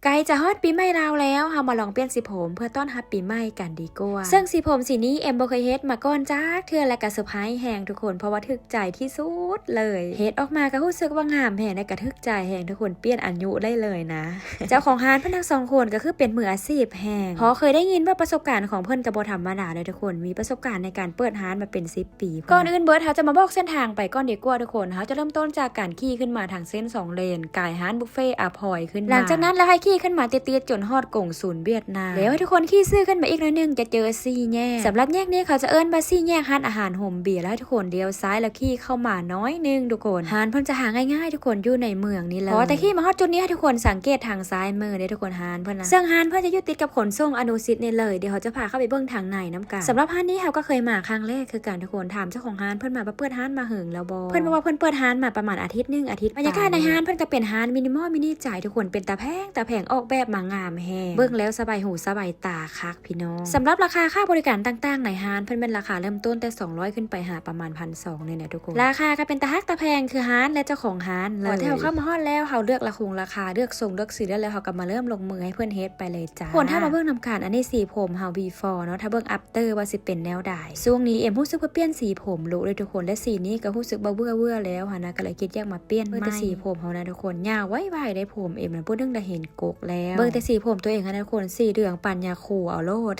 ไกลจะฮอดปีใหม่ลาวแล้วเฮามาลองเปลี่ยนสีผมเพื่อต้อนรับปีใหม่กันดีกว่าซึ่งสีผมสีนี้เอ็มบ่เคยเฮ็ดมาก่อนจักเทื่อและก็เซอร์ไพรส์แฮงทุกคนเพราะว่าถึกใจที่สุดเลยเฮ็ดออกมาก็รู้สึกว่างามแฮงและก็ถึกใจแฮงทุกคนเปลี่ยนอายุได้เลยนะ เจ้าของร้านเพิ่นทั้งสองคนก็คือเป็นมืออาชีพแฮงเพราะเคยได้ยินว่าประสบการณ์ของเพิ่นก็บ่ธรรมดาเลยทุกคนมีประสบการณ์ในการเปิดร้านมาเป็น10 ปีก่อนอื่นเบิดเฮาจะมาบอกเส้นทางไปก่อนดีกว่าทุกคนเฮาจะเริ่มต้นจากการขี่ขึ้นมาทางเส้น2เลนกายร้านบุฟเฟ่อาพอยขึ้นมาหลังจากนั้นแล้วให้ขี่ขึ้นมาติดๆจนฮอดกงศูนย์เวียดนามแล้วให้ทุกคนขี่ซื้อขึ้นมาอีกหน่อยนึงจะเจอ4 แยกสำหรับแยกนี้เขาจะเอิ้นว่า4 แยกร้านอาหารโฮมเบียร์แล้วให้ทุกคนเลี้ยวซ้ายแล้วขี่เข้ามาน้อยนึงทุกคนร้านเพิ่นจะหาง่ายๆทุกคนอยู่ในเมืองนี่แหละพอแต่ขี่มาฮอดจุดนี้ให้ทุกคนสังเกตทางซ้ายมือเด้ทุกคนร้านเพิ่นนะซึ่งร้านเพิ่นจะอยู่ติดกับขนส่งอนุสิทธิ์นี่เลยเดี๋ยวเขาจะพาเข้าไปเบิ่งทางในน้ำกันสำหรับร้านนี้เขาก็เคยมาครั้งแรกคือการทุกคนถามเจ้าของร้านเพิ่นมาเปิดร้านมาหึงแล้วบ่เพิ่นบอกว่าเพิ่นเปิดร้านมาประมาณอาทิตย์นึงอาทิตย์บรรยากาศในร้านเพิ่นก็เป็นร้านมินิมอลมินิจ่ายทุกคนเป็นตาแพงออกแบบมางามแฮงเบิ่งแล้วสบายหูสบายตาคักพี่น้องสำหรับราคาค่าบริการต่างๆในร้านเพิ่นเป็นราคาเริ่มต้นแต่200ขึ้นไปหาประมาณ 1,200 เนี่ยทุกคนราคาก็เป็นตาฮักตาแพงคือร้านและเจ้าของร้านเลยพอแถวเข้ามาฮอดแล้วเฮาเลือกราคาเลือกทรงเลือกสีแล้วเฮาก็มาเริ่มลงมือให้เพิ่นเฮ็ดไปเลยจ้าคนถ้ามาเบิ่งนำการอันนี้สีผมเฮา before เนาะถ้าเบิ่ง after ว่าสิเป็นแนวใดช่วงนี้เอ็มรู้สึกว่าเปลี่ยนสีผมลุเลยทุกคนและสีนี้ก็รู้สึกเบื่อแล้วค่ะนะก็เลยคิดอยากมาเปลี่ยนใหม่แต่สีผมเฮานะทุกคนยาวไว้ได้ผมเอ็มนะพูดเรื่องได้เห็นกกแล้วเบิ่งแต่สีผมตัวเองนะทุกคนสีเหลืองปันยาคูเอาโลด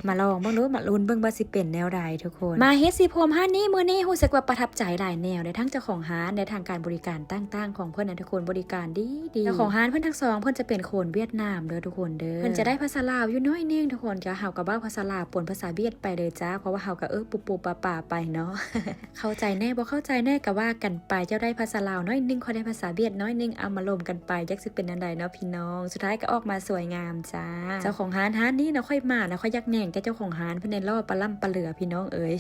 มาลองเบิ่งดูมาลุ้นเบิ่งว่าสิเป็นแนวใดทุกคนมาเฮ็ดสีผมร้านนี้มื้อนี้รู้สึกว่าประทับใจหลายแนวในทั้งเจ้าของร้านในทางการบริการต่างๆของเพิ่นนะทุกคนบริการดีเจ้าของร้านเพิ่นทั้งสองเพิ่นจะเป็นคนเวียดนามเด้อทุกคนเด้อเพิ่นจะได้ภาษาลาวอยู่น้อยนึงทุกคนจะเฮากับเว้าภาษาลาวปนภาษาเวียดไปเลยจ้าเพราะว่าเฮาก็ปุบๆป่าๆไปเนาะ เข้าใจแน่บ่เข้าใจแน่ก็ว่ากันไปเจ้าได้ภาษาลาวน้อยนึงขอได้ภาษาเวียดน้อยนึงเอามารวมกันไปจักสิเป็นอันใดเนาะพี่น้องสุดท้ายก็ออกมาสวยงามจ้าเจ้าของร้านนี้นะค่อยมานะค่อยยักแหน่งแต่เจ้าของร้านเพิ่นได้รอปลาล่ำปลาเหลือพี่น้องเอ๋ย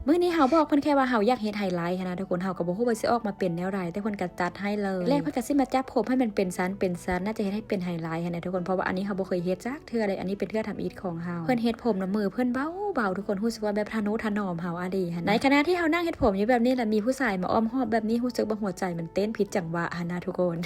มื้อนี้เฮาบอกเพิ่นแค่ว่าเฮาอยากเฮ็ดไฮไลท์นะทุกคนเฮาก็บ่ฮู้ว่าสิออกมาเป็นแนวใดแต่เพิ่นก็จัดให้เลยแรกเพิ่นก็สิมาจับผมให้มันเป็นชั้นน่าจะเฮ็ดให้เป็นไฮไลท์นะทุกคนเพราะว่าอันนี้เฮาบ่เคยเฮ็ดจักเทื่อเลยอันนี้เป็นเทื่อทำอีทของเฮาเพิ่นเฮ็ดผมนะมือเพิ่นเบาทุกคนรู้สึกว่าแบบทะนุถนอมเฮาอะดีหั่นในขณะที่เฮานั่งเฮ็ดผมอยู่แบบนี้แล้วมีผู้ชายมาอ้อมหอบแบบนี้รู้สึกว่าหัวใจมันเต้นผิดจังหวะหั่นนะทุกคน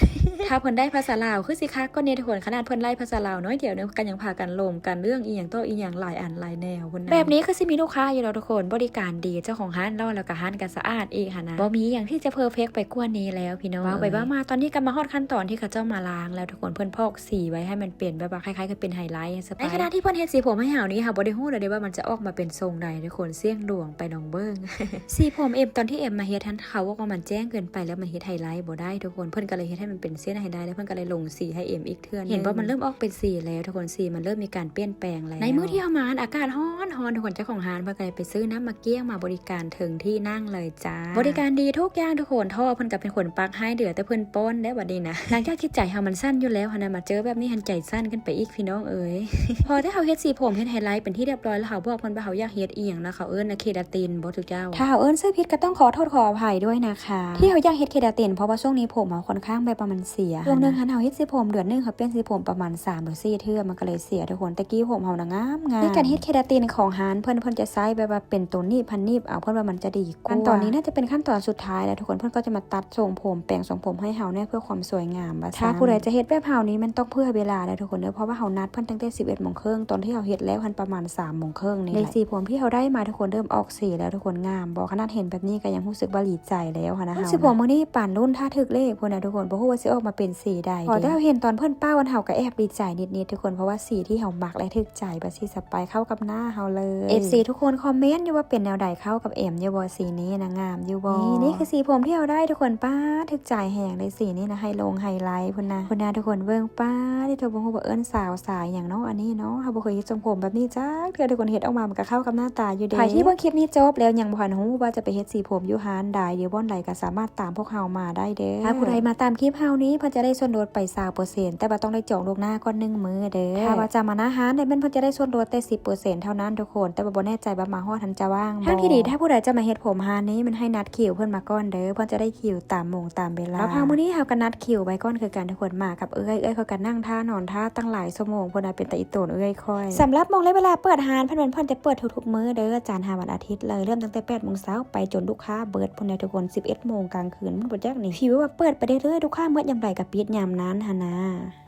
ถ้าเพิ่นได้ภาษาลาวคือสิคักก็เนี่ยทุกคนขนาดเพิ่นไล่ภาษาลาวน้อยเดียวเนี่ยกันยังพากันลมกันเรื่องอีหยังต่ออีหยังหลายอันหลายแนวพุ่นนะแบบนี้คือสิมีลูกค้าอยู่แล้วทุกคนบริการดีเจ้าของร้านเราแล้วก็ร้านก็สะอาดอีกหั่นนะบ่มีอย่างที่จะเพอร์เฟคไปกว่านี้แล้วพี่น้องว่าไปว่ามาตอนนี้ก็มาฮอดขั้นตอนที่เขาเจ้ามาล้างแล้วทุกคนเพิ่นพอกสีไว้ให้มันเป็นแบบว่าคล้ายๆกับเป็นไฮไลท์สไปในขณะที่เพิ่นเฮ็ดสีผมให้เฮานี้ค่ะบ่ได้ฮู้เลยว่ามันจะออกมาเป็นทรงใดทุกคนเสี่ยงดวงไปลองเบิ่ง สีผมเอ็มตอนที่เอ็มมาเฮ็ดทันเขาว่ามันแจ้งเกินไปแล้วมันเฮ็ดไฮไลท์บ่ได้ทุกคนเพิ่นก็เลยเฮ็ดให้มันเป็นเส้นไฮไลท์แล้วเพิ่นก็เลยลงสีให้เอ็มอีกเทื่อเห็นว่ามันเริ่มออกเป็นสีแล้วทุกคนสีมันเริ่มมีการเปลี่ยนแปลงแล้วในมื้อที่เฮามาอากาศร้อนทุกคนเจ้าของร้านเพิ่นก็เลยไปซื้อน้ำมะเกี้ยงมาบริการถึงที่นั่งเลยจ้าบริการดีทุกอย่างทุกคนท่อเพิ่นก็เป็นคนปักให้เดือแต่เพิ่นป้อนได้บัดนี้นะหลังจากที่ใจเฮามันสั้นอยู่แล้วหั่นน่ะมาเจอแบบนี้หันใจสั้นขึ้นไปอีกพี่น้องเอ๋ย พอที่เฮาเฮ็ดสีผมเฮ็ดไฮไลท์เป็นที่เรียบร้อยแล้วเขาบอกเพิ่นว่าเขาอยากเฮ็ดอีหยังนะเขาเอิ้นนะเคดาตินบ่ทุกเจ้าถ้าเขาเอิ้นชื่อผิดก็ต้องขอโทษขออภัยด้วยนะคะที่เขาอยากเฮ็ดเคดาตินเพราะว่าช่วงนี้ผมเขาค่อนข้างแบบประมาณเสียช่วงนึงหันเฮาเฮ็ดสีผมเดือนนึงเขาเปลี่ยนสีผมประมาณ3 หรือ 4เทื่อมันก็เลยเสียทุกคนตะกี้ผมเฮานะงามในการเฮ็ดเคดาตินของร้านเพิ่นจะใช้แบบว่าเป็นตัวนี้พันนีบเอาเพิ่นว่ามันจะดีกว่าขั้นตอนนี้น่าจะเป็นขั้นตอนสุดท้ายแล้วทุกคนเพิ่นก็จะมาตัดทรงผมแปรงทรงผมให้เฮาเนี่ยเพื่อความสวยงามถ้าผู้ใดจะเฮ็ดแบบเฮานี้มันต้องเพื่อเวลาเลยทุกคนเด้อเพราะว่าเฮานัดเพิ่นตั้งแต่ 11:30 นตอนที่เฮาเฮ็ดแล้วหันประมาณ 3:30 นนี่แหละในสีผมที่เฮาได้มาทุกคนเริ่มออกสีแล้วทุกคนงามบ่ขนาดเห็นแบบนี้ก็ยังรู้สึกว่าดีใจแล้วค่ะนะเฮาสีผมมื้อนี้ป่านรุ่นถ้าถึกเลขพุ่นน่ะทุกคนบ่ฮู้ว่าสิออกมาเป็นสีใดพอได้เห็นตอนเพิ่นป้าวันเฮาก็แอบดีใจนิดๆทุกคนเพราะว่าสีที่เฮามักและถึกใจบ่สิสไปเข้ากับหน้าเฮาเลย FC ทุกคนคอมเมนต์อยู่ว่าเป็นแนวใดเข้ากับเอ็มอยู่บ่สีนี้นะงามอยู่บ่นี่คือสีผมที่เฮาได้ทุกคนป้าถึกใจแฮงเลยสีนี้นะไฮไลท์พุ่นนะทุกคนเบิ่งป้าที่ตัวบ่ฮู้ว่าเอิ้นสาวสายหยังเนาะอันนี้เนาะเฮาบ่เคยเฮ็ดทรงผมแบบนี้จ้าเทื่อทุกคนเฮ็ดออกมามันก็เข้ากับหน้าตาอยู่เด้ใครที่เบิ่งคลิปนี้จบแล้วยังบ่ทันฮู้ว่าจะไปเฮ็ดสีผมอยู่ร้านใดหรือบ่อนใดก็สามารถตามพวกเฮามาได้เด้อถ้าผู้ใดมาตามคลิปเฮานี้เพิ่นจะได้ส่วนลดไป 20% แต่ว่าต้องได้จองล่วงหน้าก่อน1 มื้อเด้อถ้าว่าจะมาหน้าร้านได้เพิ่นจะได้ส่วนลดแต่ 10% เท่านั้นทุกคนแต่ว่าบ่แน่ใจว่ามาฮอดทันจะว่างบ่ทางที่ดีถ้าผู้ใดจะมาเฮ็ดผมร้านนี้มันให้นัดคิวเพิ่นมาก่อนเด้อเพิ่นจะได้คิวตามโมงตามเวลาแล้วพามื้อนี้เฮาก็นัดคิวไว้ก่อนคือกันทุกคนมากับเอ้ยเขาก็นั่งท่านอนท่าตั้งหลายชั่วโมงเพิ่นน่ะเป็นตาอีโตนเอ้ยค่อยสำหรับโมงและเวลาเปิดร้านเพิ่นจะเปิดทุกๆมื้อเด้อจันทร์5วันอาทิตย์เลยเริ่มตั้งแต่ 8 โมงเช้าไปจนลูกค้าเบิดเพิ่นน่ะทุกคน 11 โมงกลางคืนมันบ่จักนี่พี่ว่าเปิดไปเรื่อยๆลูกค้าเมื่อยามใดก็ปิดยามนั้นหั่นนะ